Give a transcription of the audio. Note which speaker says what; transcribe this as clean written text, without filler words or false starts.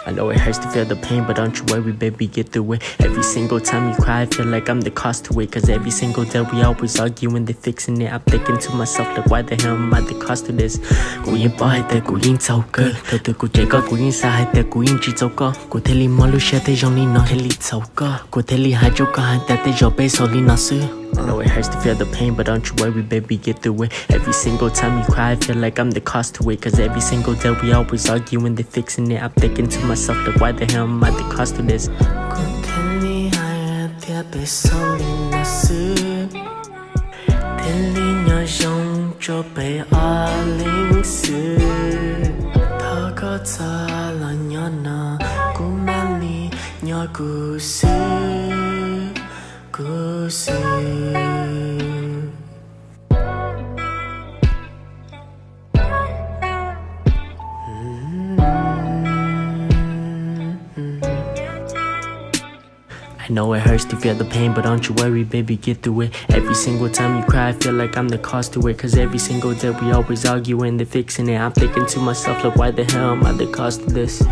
Speaker 1: I know it hurts to feel the pain, but don't you worry, baby, get through it. Every single time you cry, I feel like I'm the cost to it. Cause every single day we always arguing, they fixing it. I'm thinking to myself, like, why the hell am I the cost to this? Cô yên bỏ hết tay, cô yên sâu cơ. Từ từ cô chạy có, cô yên xa hết tay, cô yên chỉ sâu cơ. Cô thể li mò lưu xe tay dòng li nó thể li sâu cơ. Cô thể li hai chỗ có hai tay tay dòng bê sâu li nó sư. I know it hurts to feel the pain, but don't you worry, baby, get through it. Every single time you cry, I feel like I'm the cost to it. Cause every single day we always arguing, they fixing it. I'm thinking to myself, like, why the hell am I the cost to this? I know it hurts to feel the pain, but don't you worry, baby, get through it. Every single time you cry, I feel like I'm the cost to it. Cause every single day we always arguing, they're fixing it. I'm thinking to myself, like, why the hell am I the cost of this?